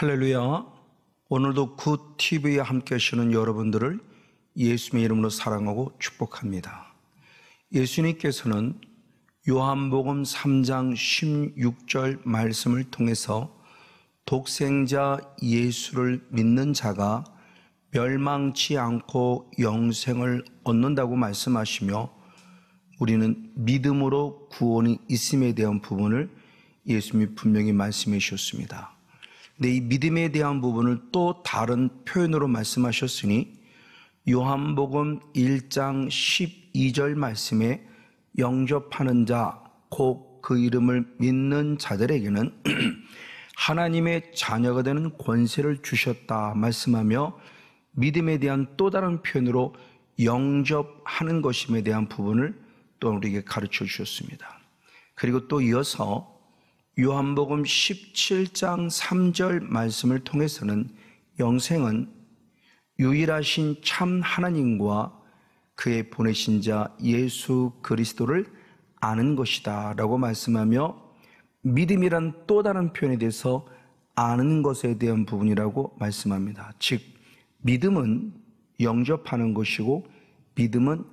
할렐루야. 오늘도 굿TV에 함께 하시는 여러분들을 예수님의 이름으로 사랑하고 축복합니다. 예수님께서는 요한복음 3장 16절 말씀을 통해서 독생자 예수를 믿는 자가 멸망치 않고 영생을 얻는다고 말씀하시며, 우리는 믿음으로 구원이 있음에 대한 부분을 예수님이 분명히 말씀해 주셨습니다. 근데 이 믿음에 대한 부분을 또 다른 표현으로 말씀하셨으니, 요한복음 1장 12절 말씀에 영접하는 자, 곧 그 이름을 믿는 자들에게는 하나님의 자녀가 되는 권세를 주셨다 말씀하며, 믿음에 대한 또 다른 표현으로 영접하는 것임에 대한 부분을 또 우리에게 가르쳐 주셨습니다. 그리고 또 이어서 요한복음 17장 3절 말씀을 통해서는 영생은 유일하신 참 하나님과 그의 보내신 자 예수 그리스도를 아는 것이다 라고 말씀하며, 믿음이란 또 다른 표현에 대해서 아는 것에 대한 부분이라고 말씀합니다. 즉, 믿음은 영접하는 것이고 믿음은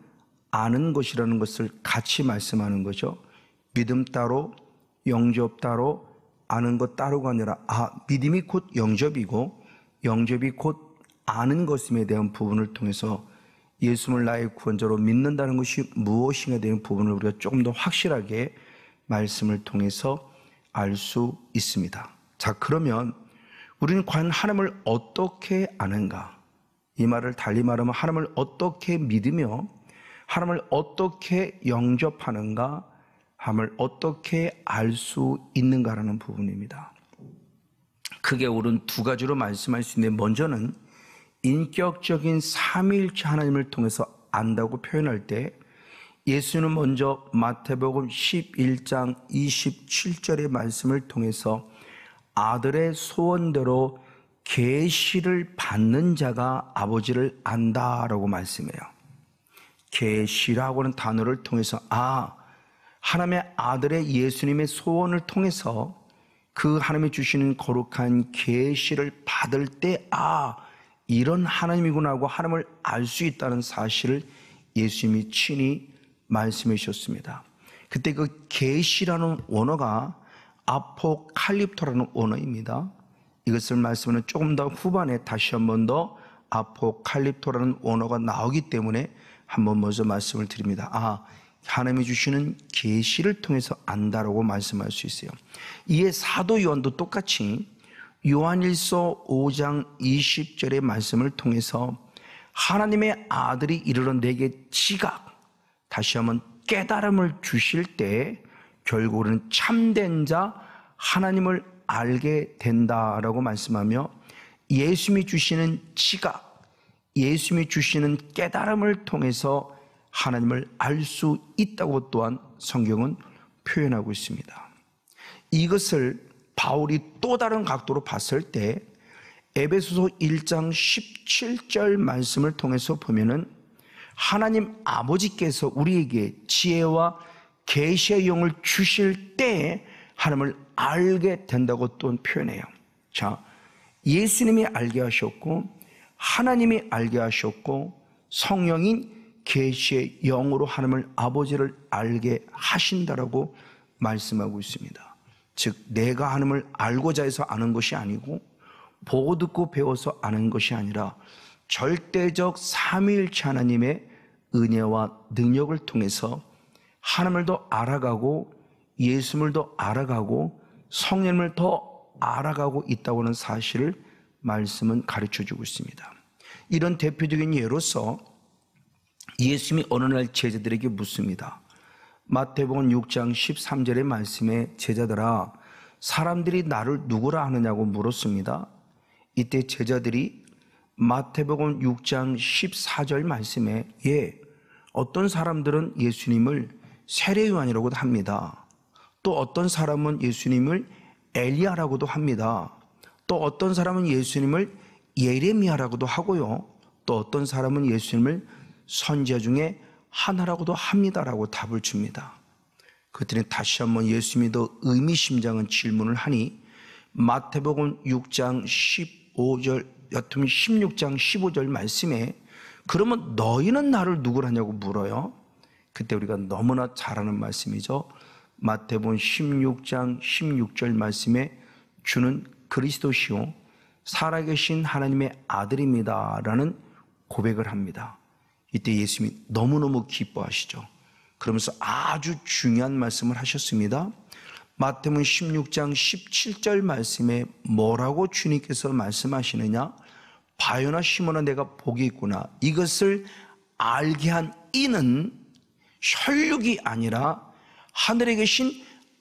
아는 것이라는 것을 같이 말씀하는 거죠. 믿음 따로 영접 따로 아는 것 따로가 아니라, 믿음이 곧 영접이고 영접이 곧 아는 것임에 대한 부분을 통해서 예수를 나의 구원자로 믿는다는 것이 무엇인가에 대한 부분을 우리가 조금 더 확실하게 말씀을 통해서 알 수 있습니다. 자, 그러면 우리는 과연 하나님을 어떻게 아는가? 이 말을 달리 말하면 하나님을 어떻게 믿으며 하나님을 어떻게 영접하는가, 하나님을 어떻게 알 수 있는가라는 부분입니다. 크게 오른 두 가지로 말씀할 수 있는데, 먼저는 인격적인 삼위일체 하나님을 통해서 안다고 표현할 때, 예수는 먼저 마태복음 11장 27절의 말씀을 통해서 아들의 소원대로 계시를 받는 자가 아버지를 안다라고 말씀해요. 계시라고 하는 단어를 통해서 하나님의 아들의 예수님의 소원을 통해서 그 하나님이 주시는 거룩한 계시를 받을 때 이런 하나님이구나 하고 하나님을 알 수 있다는 사실을 예수님이 친히 말씀해 주셨습니다. 그때 그 계시라는 원어가 아포칼립토라는 원어입니다. 이것을 말씀하는 조금 더 후반에 다시 한 번 더 아포칼립토라는 원어가 나오기 때문에 한번 먼저 말씀을 드립니다. 하나님이 주시는 계시를 통해서 안다라고 말씀할 수 있어요. 이에 사도 요한도 똑같이 요한일서 5장 20절의 말씀을 통해서 하나님의 아들이 이르러 내게 지각, 다시 한번 깨달음을 주실 때 결국은 참된 자 하나님을 알게 된다라고 말씀하며, 예수님이 주시는 지각, 예수님이 주시는 깨달음을 통해서 하나님을 알 수 있다고 또한 성경은 표현하고 있습니다. 이것을 바울이 또 다른 각도로 봤을 때 에베소서 1장 17절 말씀을 통해서 보면은, 하나님 아버지께서 우리에게 지혜와 계시의 영을 주실 때 하나님을 알게 된다고 또 표현해요. 자, 예수님이 알게 하셨고 하나님이 알게 하셨고 성령인 계시의 영으로 하나님을 아버지를 알게 하신다라고 말씀하고 있습니다. 즉, 내가 하나님을 알고자 해서 아는 것이 아니고 보고 듣고 배워서 아는 것이 아니라 절대적 삼위일체 하나님의 은혜와 능력을 통해서 하나님을 더 알아가고 예수님을 더 알아가고 성령을 더 알아가고 있다고 하는 사실을 말씀은 가르쳐주고 있습니다. 이런 대표적인 예로서 예수님이 어느 날 제자들에게 묻습니다. 마태복음 6장 13절의 말씀에, 제자들아, 사람들이 나를 누구라 하느냐고 물었습니다. 이때 제자들이 마태복음 6장 14절 말씀에, 어떤 사람들은 예수님을 세례요한이라고도 합니다. 또 어떤 사람은 예수님을 엘리야라고도 합니다. 또 어떤 사람은 예수님을 예레미야라고도 하고요. 또 어떤 사람은 예수님을 선지자 중에 하나라고도 합니다라고 답을 줍니다. 그들은 다시 한번 예수님이 더 의미심장한 질문을 하니, 마태복음 6장 15절 여튼 16장 15절 말씀에 그러면 너희는 나를 누구라냐고 물어요. 그때 우리가 너무나 잘 아는 말씀이죠. 마태복음 16장 16절 말씀에 주는 그리스도시요 살아계신 하나님의 아들입니다 라는 고백을 합니다. 이때 예수님이 너무너무 기뻐하시죠. 그러면서 아주 중요한 말씀을 하셨습니다. 마태복음 16장 17절 말씀에 뭐라고 주님께서 말씀하시느냐? 바요나 시몬아 내가 복이 있구나. 이것을 알게 한 이는 혈육이 아니라 하늘에 계신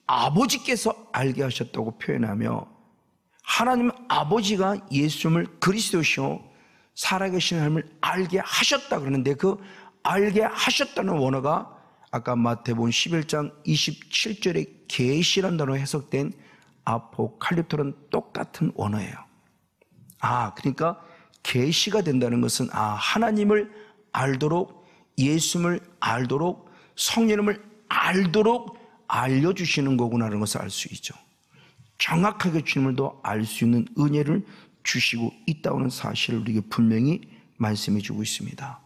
아버지께서 알게 하셨다고 표현하며 하나님 아버지가 예수님을 그리스도시요 살아계신 하나님을 알게 하셨다 그러는데 그 알게 하셨다는 원어가 아까 마태복음 11장 27절에 계시란 단어로 해석된 아포칼립토는 똑같은 원어예요. 그러니까 계시가 된다는 것은 하나님을 알도록 예수님을 알도록 성령님을 알도록 알려주시는 거구나라는 것을 알 수 있죠. 정확하게 주님을 더 알 수 있는 은혜를 주시고 있다는 사실을 우리에게 분명히 말씀해 주고 있습니다.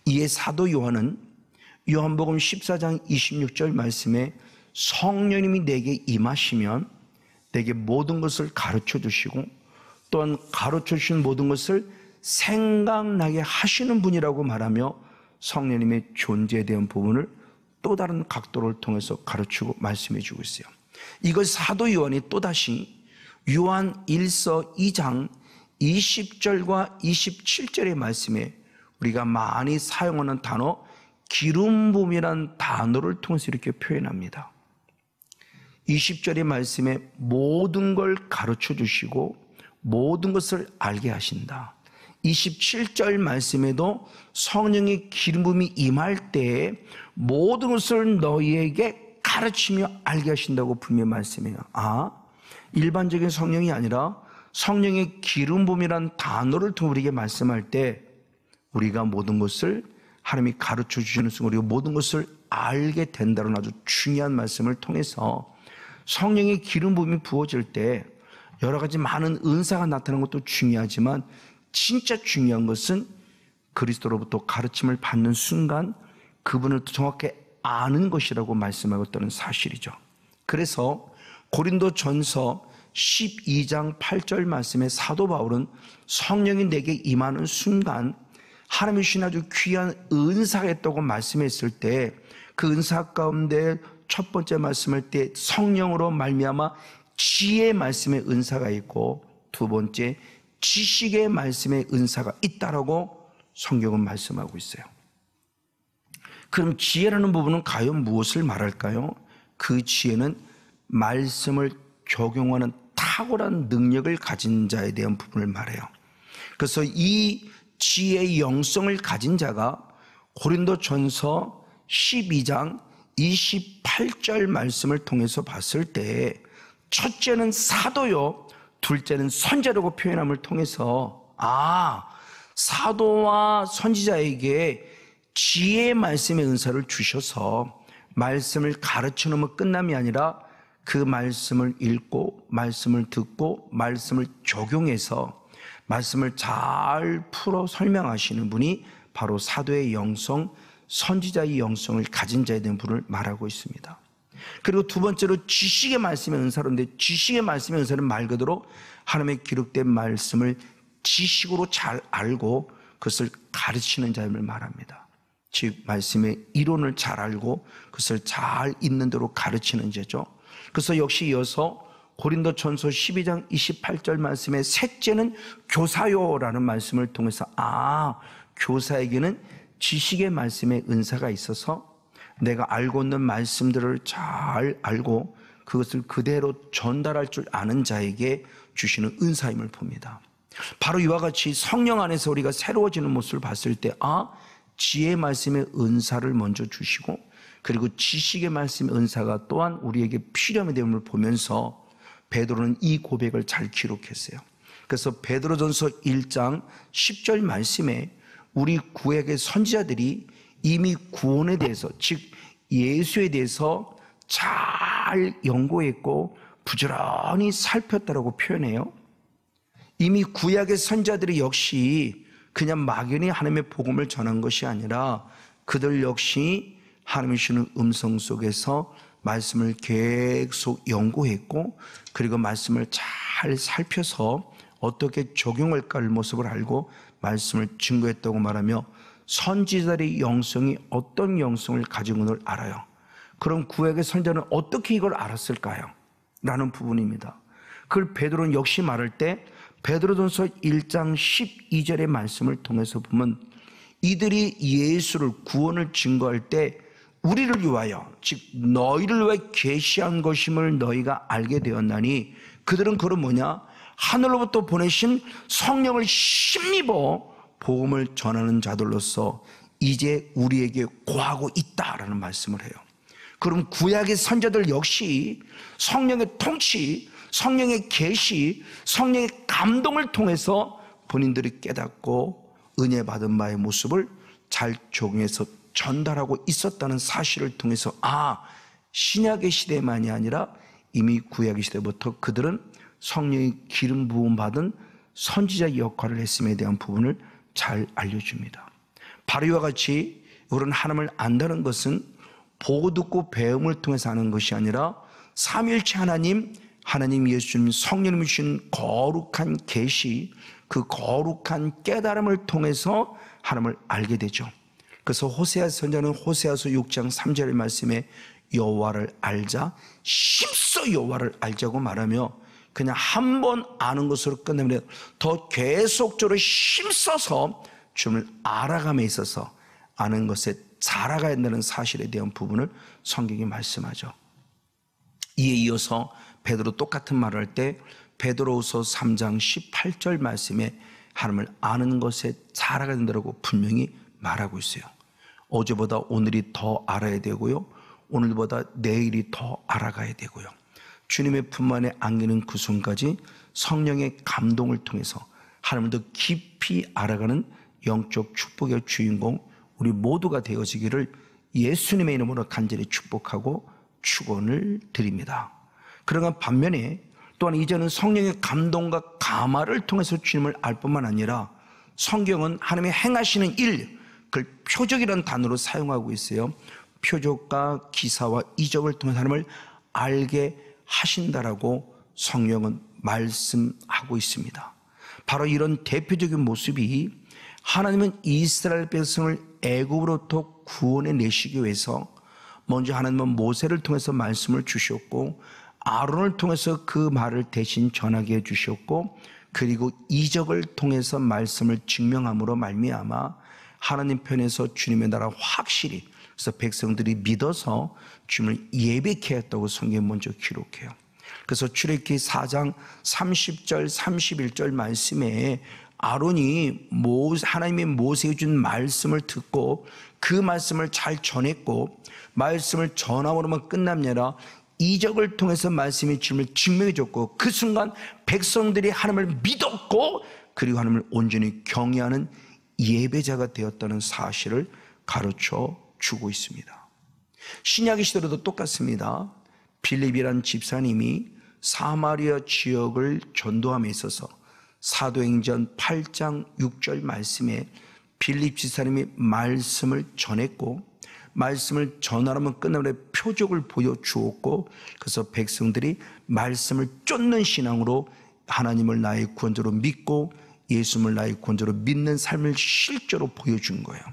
이에 사도 요한은 요한복음 14장 26절 말씀에 성령님이 내게 임하시면 내게 모든 것을 가르쳐 주시고 또한 가르쳐 주신 모든 것을 생각나게 하시는 분이라고 말하며 성령님의 존재에 대한 부분을 또 다른 각도를 통해서 가르치고 말씀해 주고 있어요. 이걸 사도 요한이 또다시 요한 1서 2장 20절과 27절의 말씀에 우리가 많이 사용하는 단어 기름 부음이라는 단어를 통해서 이렇게 표현합니다. 20절의 말씀에 모든 걸 가르쳐 주시고 모든 것을 알게 하신다. 27절 말씀에도 성령의 기름 부음이 임할 때에 모든 것을 너희에게 가르치며 알게 하신다고 분명히 말씀해요. 일반적인 성령이 아니라 성령의 기름 부음이라는 단어를 통해 우리에게 말씀할 때 우리가 모든 것을 하나님이 가르쳐 주시는 순간 우리가 모든 것을 알게 된다는 아주 중요한 말씀을 통해서 성령의 기름 부음이 부어질 때 여러 가지 많은 은사가 나타나는 것도 중요하지만 진짜 중요한 것은 그리스도로부터 가르침을 받는 순간 그분을 정확히 아는 것이라고 말씀하고 있다는 사실이죠. 그래서 고린도전서 12장 8절 말씀에 사도 바울은 성령이 내게 임하는 순간 하나님이 주신 아주 귀한 은사가 있다고 말씀했을 때 그 은사 가운데 첫 번째 말씀할 때 성령으로 말미암아 지혜의 말씀의 은사가 있고 두 번째 지식의 말씀의 은사가 있다라고 성경은 말씀하고 있어요. 그럼 지혜라는 부분은 과연 무엇을 말할까요? 그 지혜는 말씀을 적용하는 탁월한 능력을 가진 자에 대한 부분을 말해요. 그래서 이 지혜의 영성을 가진 자가 고린도전서 12장 28절 말씀을 통해서 봤을 때 첫째는 사도요 둘째는 선지자라고 표현함을 통해서 사도와 선지자에게 지혜의 말씀의 은사를 주셔서 말씀을 가르쳐 놓으면 끝남이 아니라 그 말씀을 읽고 말씀을 듣고 말씀을 적용해서 말씀을 잘 풀어 설명하시는 분이 바로 사도의 영성, 선지자의 영성을 가진 자에 대한 분을 말하고 있습니다. 그리고 두 번째로 지식의 말씀의 은사로인데 지식의 말씀의 은사는 말 그대로 하나님의 기록된 말씀을 지식으로 잘 알고 그것을 가르치는 자임을 말합니다. 즉 말씀의 이론을 잘 알고 그것을 잘 있는 대로 가르치는 자죠. 그래서 역시 이어서 고린도전서 12장 28절 말씀에 셋째는 교사요라는 말씀을 통해서 교사에게는 지식의 말씀의 은사가 있어서 내가 알고 있는 말씀들을 잘 알고 그것을 그대로 전달할 줄 아는 자에게 주시는 은사임을 봅니다. 바로 이와 같이 성령 안에서 우리가 새로워지는 모습을 봤을 때 지혜의 말씀의 은사를 먼저 주시고 그리고 지식의 말씀의 은사가 또한 우리에게 필요함이 됨을 보면서 베드로는 이 고백을 잘 기록했어요. 그래서 베드로전서 1장 10절 말씀에 우리 구약의 선지자들이 이미 구원에 대해서 즉 예수에 대해서 잘 연구했고 부지런히 살폈다라고 표현해요. 이미 구약의 선자들이 역시 그냥 막연히 하나님의 복음을 전한 것이 아니라 그들 역시 하나님이 주는 음성 속에서 말씀을 계속 연구했고, 그리고 말씀을 잘 살펴서 어떻게 적용할까 할 모습을 알고 말씀을 증거했다고 말하며 선지자들의 영성이 어떤 영성을 가지고 있는 걸 알아요. 그럼 구약의 선자는 어떻게 이걸 알았을까요? 라는 부분입니다. 그걸 베드로는 역시 말할 때 베드로전서 1장 12절의 말씀을 통해서 보면 이들이 예수를, 구원을 증거할 때 우리를 위하여, 즉 너희를 위해 계시한 것임을 너희가 알게 되었나니, 그들은 그런 뭐냐? 하늘로부터 보내신 성령을 힘입어 복음을 전하는 자들로서 이제 우리에게 고하고 있다라는 말씀을 해요. 그럼 구약의 선자들 역시 성령의 통치, 성령의 계시, 성령의 감동을 통해서 본인들이 깨닫고 은혜 받은 바의 모습을 잘 적용해서 전달하고 있었다는 사실을 통해서 신약의 시대만이 아니라 이미 구약의 시대부터 그들은 성령의 기름 부음 받은 선지자 역할을 했음에 대한 부분을 잘 알려줍니다. 바로 이와 같이 우리는 하나님을 안다는 것은 보고 듣고 배움을 통해서 하는 것이 아니라 삼위일체 하나님 예수님 성령님이 주신 거룩한 계시, 그 거룩한 깨달음을 통해서 하나님을 알게 되죠. 그래서 호세아 선자는 호세아서 6장 3절의 말씀에 여호와를 알자, 힘써 여호와를 알자고 말하며 그냥 한 번 아는 것으로 끝내면 더 계속적으로 힘써서 주님을 알아감에 있어서 아는 것에 자라가야 한다는 사실에 대한 부분을 성경이 말씀하죠. 이에 이어서 베드로 똑같은 말을 할 때 베드로후서 3장 18절 말씀에 하나님을 아는 것에 자라가야 된다고 분명히 말하고 있어요. 어제보다 오늘이 더 알아야 되고요, 오늘보다 내일이 더 알아가야 되고요, 주님의 품 안에 안기는 그 순간까지 성령의 감동을 통해서 하나님을 더 깊이 알아가는 영적 축복의 주인공 우리 모두가 되어지기를 예수님의 이름으로 간절히 축복하고 축원을 드립니다. 그러나 반면에 또한 이제는 성령의 감동과 감화를 통해서 주님을 알 뿐만 아니라 성경은 하나님의 행하시는 일, 그걸 표적이라는 단어로 사용하고 있어요. 표적과 기사와 이적을 통해서 하나님을 알게 하신다라고 성령은 말씀하고 있습니다. 바로 이런 대표적인 모습이 하나님은 이스라엘 백성을 애굽으로부터 구원해 내시기 위해서 먼저 하나님은 모세를 통해서 말씀을 주셨고 아론을 통해서 그 말을 대신 전하게 해주셨고, 그리고 이적을 통해서 말씀을 증명함으로 말미암아 하나님 편에서 주님의 나라 확실히, 그래서 백성들이 믿어서 주님을 예배케 했다고 성경에 먼저 기록해요. 그래서 출애굽기 4장 30절 31절 말씀에 아론이 하나님의 모세에 준 말씀을 듣고 그 말씀을 잘 전했고, 말씀을 전함으로만 끝남냐라 이적을 통해서 말씀이 주님을 증명해 줬고, 그 순간 백성들이 하나님을 믿었고 그리고 하나님을 온전히 경외하는 예배자가 되었다는 사실을 가르쳐 주고 있습니다. 신약의 시대로도 똑같습니다. 빌립이란 집사님이 사마리아 지역을 전도함에 있어서 사도행전 8장 6절 말씀에 빌립 집사님이 말씀을 전했고, 말씀을 전하려면 끝나면 표적을 보여주었고, 그래서 백성들이 말씀을 쫓는 신앙으로 하나님을 나의 구원자로 믿고 예수님을 나의 구원자로 믿는 삶을 실제로 보여준 거예요.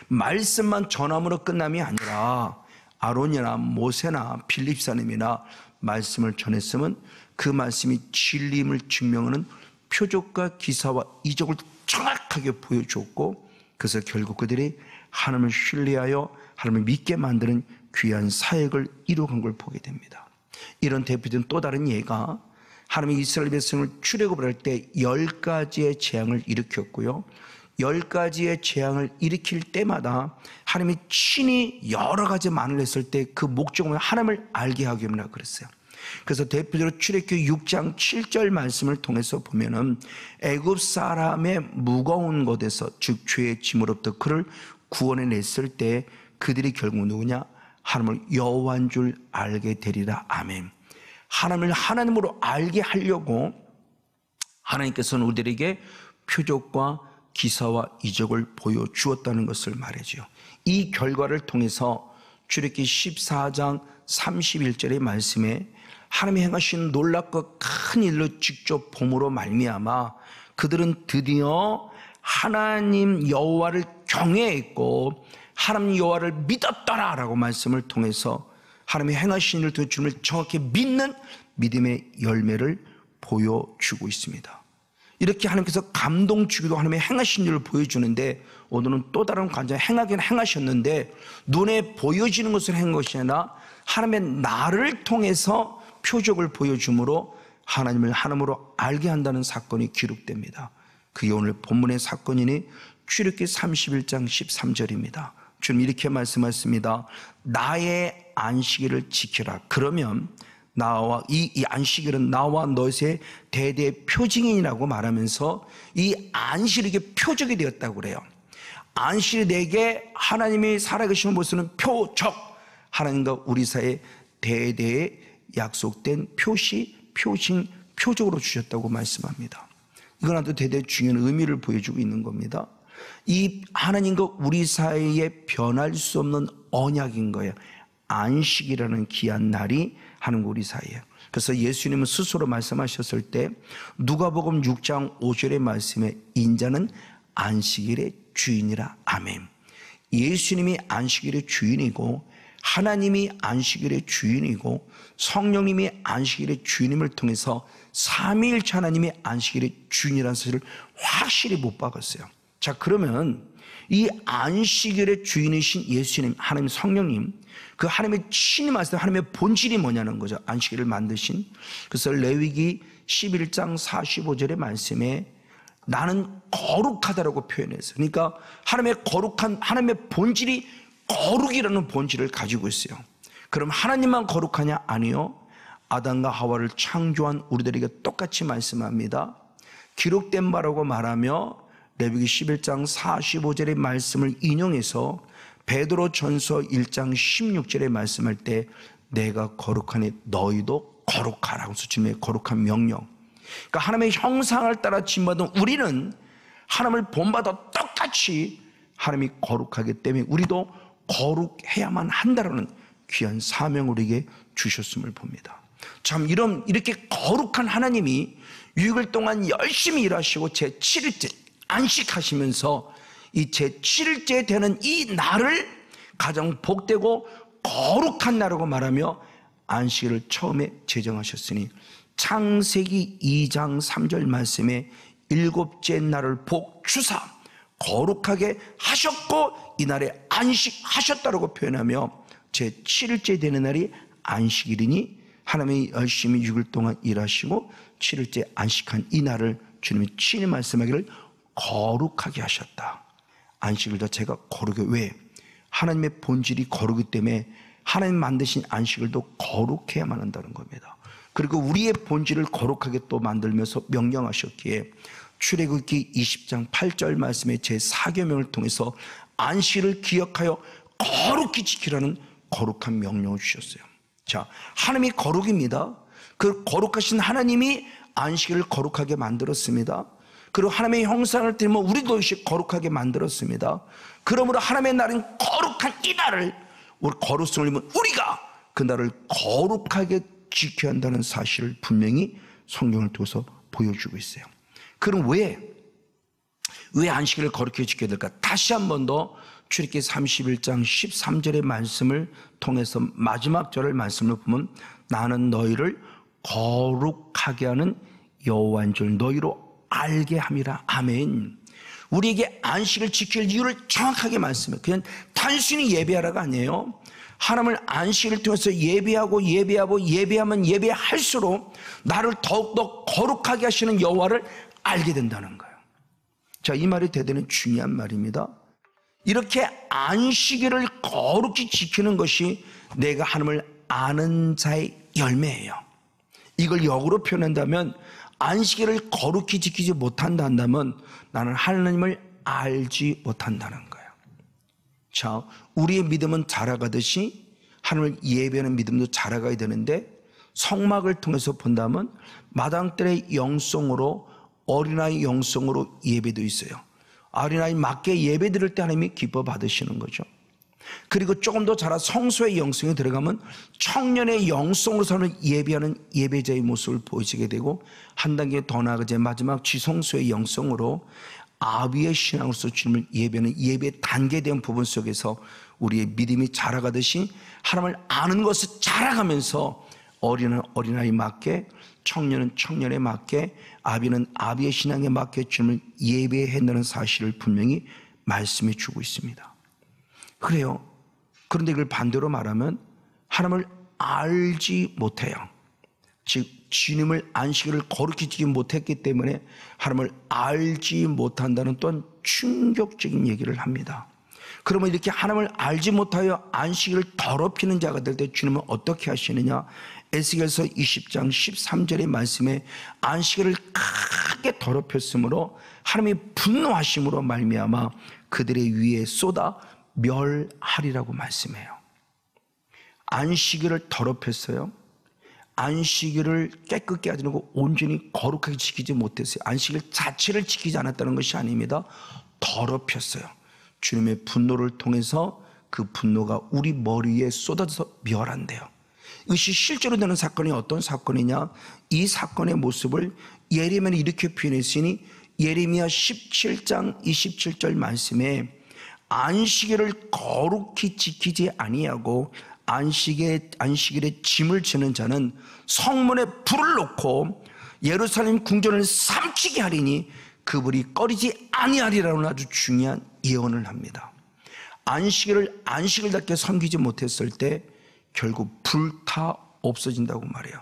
말씀만 전함으로 끝남이 아니라 아론이나 모세나 빌립 집사님이나 말씀을 전했으면 그 말씀이 진리임을 증명하는 표적과 기사와 이적을 정확하게 보여줬고, 그래서 결국 그들이 하나님을 신뢰하여 하나님을 믿게 만드는 귀한 사역을 이루어간 걸 보게 됩니다. 이런 대표적인 또 다른 예가 하나님이 이스라엘 백성을 출애굽을 할 때 10가지의 재앙을 일으켰고요, 10가지의 재앙을 일으킬 때마다 하나님이 친히 여러 가지 만을 했을 때 그 목적은 하나님을 알게 하기 위함이라 그랬어요. 그래서 대표적으로 출애굽기 6장 7절 말씀을 통해서 보면은 애굽 사람의 무거운 것에서, 즉 죄의 짐으로부터 그를 구원해 냈을 때 그들이 결국 누구냐? 하나님을 여호와인 줄 알게 되리라. 아멘. 하나님을 하나님으로 알게 하려고 하나님께서는 우리들에게 표적과 기사와 이적을 보여주었다는 것을 말해줘요. 이 결과를 통해서 출애굽기 14장 31절의 말씀에 하나님이 행하신 놀랍고 큰 일로 직접 봄으로 말미암아 그들은 드디어 하나님 여호와를 경외했고 하나님 여호와를 믿었더라라고 말씀을 통해서 하나님이 행하신 일을 통해 주님을 정확히 믿는 믿음의 열매를 보여주고 있습니다. 이렇게 하나님께서 감동 주기도 하나님의 행하신 일을 보여주는데 오늘은 또 다른 관점, 행하긴 행하셨는데 눈에 보여지는 것을 한 것이 아니라 하나님의 나를 통해서 표적을 보여줌으로 하나님을 하나님으로 알게 한다는 사건이 기록됩니다. 그게 오늘 본문의 사건이니 출애굽기 31장 13절입니다. 주님 이렇게 말씀하셨습니다. 나의 안식일을 지키라. 그러면 나와 이 안식일은 나와 너의 대대의 표징이라고 말하면서 이 안식일이 표적이 되었다고 그래요. 안식일이 내게 하나님이 살아계시는 모습은 표적, 하나님과 우리 사이에 대대의 약속된 표시, 표징, 표적으로 주셨다고 말씀합니다. 이건 아주 대대의 중요한 의미를 보여주고 있는 겁니다. 이 하나님과 우리 사이에 변할 수 없는 언약인 거예요. 안식이라는 귀한 날이 하나님과 우리 사이에. 그래서 예수님은 스스로 말씀하셨을 때 누가복음 6장 5절의 말씀에 인자는 안식일의 주인이라. 아멘. 예수님이 안식일의 주인이고 하나님이 안식일의 주인이고 성령님이 안식일의 주인임을 통해서 삼위일체 하나님이 안식일의 주인이라는 사실을 확실히 못 박았어요. 자, 그러면 이 안식일의 주인이신 예수님, 하나님 성령님, 그 하나님의 친히 말씀, 하나님의 본질이 뭐냐는 거죠. 안식일을 만드신. 그래서 레위기 11장 45절의 말씀에 나는 거룩하다라고 표현했어요. 그러니까 하나님의 거룩한, 하나님의 본질이 거룩이라는 본질을 가지고 있어요. 그럼 하나님만 거룩하냐? 아니요. 아담과 하와를 창조한 우리들에게 똑같이 말씀합니다. 기록된 바라고 말하며 레위기 11장 45절의 말씀을 인용해서 베드로 전서 1장 16절에 말씀할 때 내가 거룩하니 너희도 거룩하라고 주님의 거룩한 명령. 그러니까 하나님의 형상을 따라 지음받은 우리는 하나님을 본받아 똑같이 하나님이 거룩하기 때문에 우리도 거룩해야만 한다라는 귀한 사명을 우리에게 주셨음을 봅니다. 참 이렇게 거룩한 하나님이 6일 동안 열심히 일하시고 제7일째 안식하시면서 이 제7일째 되는 이 날을 가장 복되고 거룩한 날이라고 말하며 안식일을 처음에 제정하셨으니 창세기 2장 3절 말씀에 일곱째 날을 복주사 거룩하게 하셨고 이 날에 안식하셨다라고 표현하며 제7일째 되는 날이 안식일이니 하나님이 열심히 6일 동안 일하시고 7일째 안식한 이 날을 주님이 친히 말씀하기를 거룩하게 하셨다. 안식일 자체가 거룩해. 왜? 하나님의 본질이 거룩이기 때문에 하나님 만드신 안식일도 거룩해야만 한다는 겁니다. 그리고 우리의 본질을 거룩하게 또 만들면서 명령하셨기에 출애굽기 20장 8절 말씀의 제4계명을 통해서 안식일을 기억하여 거룩히 지키라는 거룩한 명령을 주셨어요. 자, 하나님이 거룩입니다. 그 거룩하신 하나님이 안식일을 거룩하게 만들었습니다. 그리고 하나님의 형상을 띠면 우리도 역시 거룩하게 만들었습니다. 그러므로 하나님의 날은 거룩한 이 날을 우리 거룩성을 입은 우리가 그 날을 거룩하게 지켜야 한다는 사실을 분명히 성경을 통해서 보여주고 있어요. 그럼 왜 안식일을 거룩하게 지켜야 될까? 다시 한 번 더 출애굽기 31장 13절의 말씀을 통해서 마지막 절의 말씀을 보면 나는 너희를 거룩하게 하는 여호와인 줄 너희로 알게 함이라. 아멘. 우리에게 안식을 지킬 이유를 정확하게 말씀해요. 그냥 단순히 예배하라가 아니에요. 하나님을 안식을 통해서 예배하면 예배할수록 나를 더욱더 거룩하게 하시는 여호와를 알게 된다는 거예요. 자, 이 말이 대단히 중요한 말입니다. 이렇게 안식일을 거룩히 지키는 것이 내가 하나님을 아는 자의 열매예요. 이걸 역으로 표현한다면 안식일을 거룩히 지키지 못한다 한다면 나는 하나님을 알지 못한다는 거예요. 자, 우리의 믿음은 자라가듯이 하나님을 예배하는 믿음도 자라가야 되는데 성막을 통해서 본다면 마당들의 영성으로, 어린아이 영성으로 예배도 있어요. 어린아이 맞게 예배 드릴 때 하나님이 기뻐 받으시는 거죠. 그리고 조금 더 자라 성소의 영성에 들어가면 청년의 영성으로 사는 예배하는 예배자의 모습을 보이시게 되고, 한 단계 더 나아가자 마지막 지성소의 영성으로 아비의 신앙으로서 주님을 예배하는 예배 단계에 대한 부분 속에서 우리의 믿음이 자라가듯이 하나님을 아는 것을 자라가면서 어린은 어린아이 맞게, 청년은 청년에 맞게, 아비는 아비의 신앙에 맞게 주님을 예배해야 한다는 사실을 분명히 말씀해 주고 있습니다. 그래요. 그런데 이걸 반대로 말하면 하나님을 알지 못해요. 즉 주님을 안식일을 거룩히 지키지 못했기 때문에 하나님을 알지 못한다는 또한 충격적인 얘기를 합니다. 그러면 이렇게 하나님을 알지 못하여 안식일을 더럽히는 자가 될 때 주님은 어떻게 하시느냐? 에스겔서 20장 13절의 말씀에 안식일을 크게 더럽혔으므로 하나님이 분노하심으로 말미암아 그들의 위에 쏟아 멸하리라고 말씀해요. 안식일을 더럽혔어요. 안식일을 깨끗게 하지 않고 온전히 거룩하게 지키지 못했어요. 안식일 자체를 지키지 않았다는 것이 아닙니다. 더럽혔어요. 주님의 분노를 통해서 그 분노가 우리 머리에 쏟아져서 멸한대요. 이것이 실제로 되는 사건이 어떤 사건이냐? 이 사건의 모습을 예레미야는 이렇게 표현했으니 예레미야 17장 27절 말씀에 안식일을 거룩히 지키지 아니하고 안식일에 짐을 지는 자는 성문에 불을 놓고 예루살렘 궁전을 삼키게 하리니 그불이 꺼리지 아니하리라는 아주 중요한 예언을 합니다. 안식일답게 섬기지 못했을 때 결국 불타 없어진다고 말해요.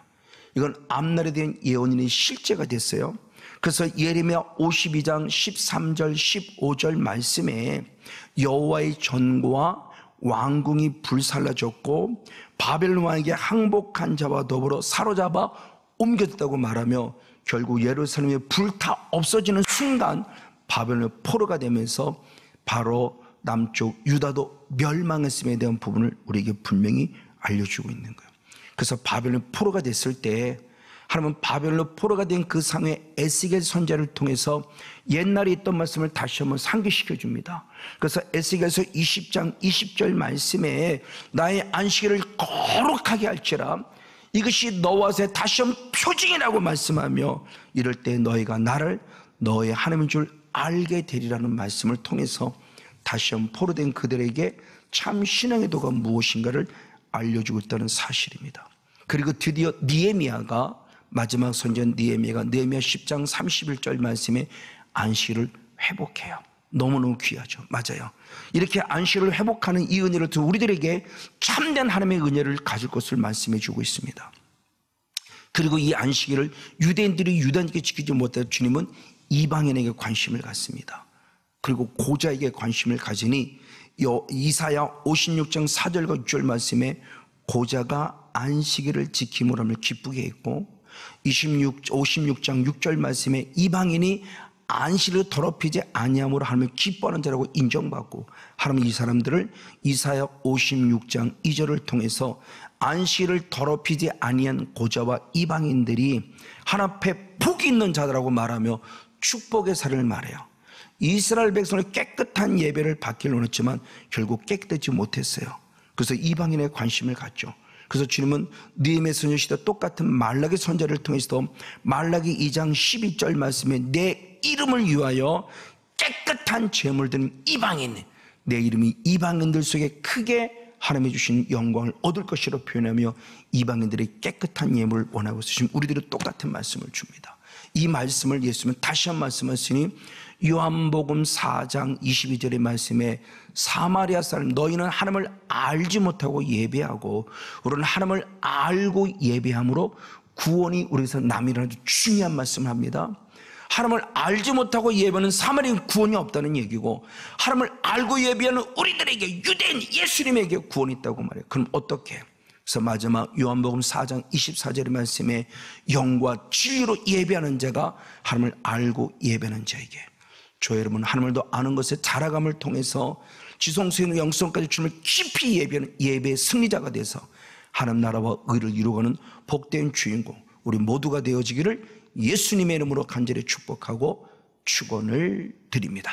이건 앞날에 대한 예언이 실제가 됐어요. 그래서 예레미야 52장 13절 15절 말씀에 여호와의 전과 왕궁이 불살라졌고 바벨론 왕에게 항복한 자와 더불어 사로잡아 옮겨졌다고 말하며 결국 예루살렘이 불타 없어지는 순간 바벨론의 포로가 되면서 바로 남쪽 유다도 멸망했음에 대한 부분을 우리에게 분명히 알려주고 있는 거예요. 그래서 바벨론 포로가 됐을 때 하나님은 바벨론 포로가 된 그 상황에 에스겔 선지자를 통해서 옛날에 있던 말씀을 다시 한번 상기시켜 줍니다. 그래서 에스겔서 20장 20절 말씀에 나의 안식일을 거룩하게 할지라 이것이 너와 새 다시 한번 표징이라고 말씀하며 이럴 때 너희가 나를 너의 하나님인 줄 알게 되리라는 말씀을 통해서 다시 한번 포로된 그들에게 참 신앙의 도가 무엇인가를 알려주고 있다는 사실입니다. 그리고 드디어 느헤미야가 마지막 선지자 느헤미야가 느헤미야 10장 31절 말씀에 안식일을 회복해요. 너무너무 귀하죠. 맞아요. 이렇게 안식일을 회복하는 이 은혜를 통해 우리들에게 참된 하나님의 은혜를 가질 것을 말씀해 주고 있습니다. 그리고 이 안식일을 유대인들이 유대인에게 지키지 못해 주님은 이방인에게 관심을 갖습니다. 그리고 고자에게 관심을 가지니 이사야 56장 4절과 6절 말씀에 고자가 안식일을 지킴으로 하며 기쁘게 했고 56장 6절 말씀에 이방인이 안식일을 더럽히지 아니함으로 하나님을 기뻐하는 자라고 인정받고 하나님 이 사람들을 이사야 56장 2절을 통해서 안식일을 더럽히지 아니한 고자와 이방인들이 하나님 앞에 복이 있는 자들라고 말하며 축복의 사례를 말해요. 이스라엘 백성을 깨끗한 예배를 받기를 원했지만 결국 깨끗하지 못했어요. 그래서 이방인의 관심을 갖죠. 그래서 주님은 느헤미야 선지자 시대 똑같은 말라기 선지자를 통해서도 말라기 2장 12절 말씀에 내 이름을 위하여 깨끗한 제물 드린 이방인, 내 이름이 이방인들 속에 크게 하나님이 주신 영광을 얻을 것이라고 표현하며 이방인들의 깨끗한 예물을 원하고 있으신 우리들이 똑같은 말씀을 줍니다. 이 말씀을 예수님은 다시 한 말씀하시니 요한복음 4장 22절의 말씀에 사마리아 사람 너희는 하나님을 알지 못하고 예배하고 우리는 하나님을 알고 예배함으로 구원이 우리에게서 남이라는 아주 중요한 말씀을 합니다. 하나님을 알지 못하고 예배하는 사마리아는 구원이 없다는 얘기고 하나님을 알고 예배하는 우리들에게 유대인 예수님에게 구원이 있다고 말해요. 그럼 어떻게? 그래서 마지막 요한복음 4장 24절의 말씀에 영과 진리로 예배하는 자가 하나님을 알고 예배하는 자에게 저 여러분 하나님을 더 아는 것에 자라감을 통해서 지성소의 영성까지 주님을 깊이 예배하는 예배의 승리자가 돼서 하나님 나라와 의를 이루고는 복된 주인공 우리 모두가 되어지기를 예수님의 이름으로 간절히 축복하고 축원을 드립니다.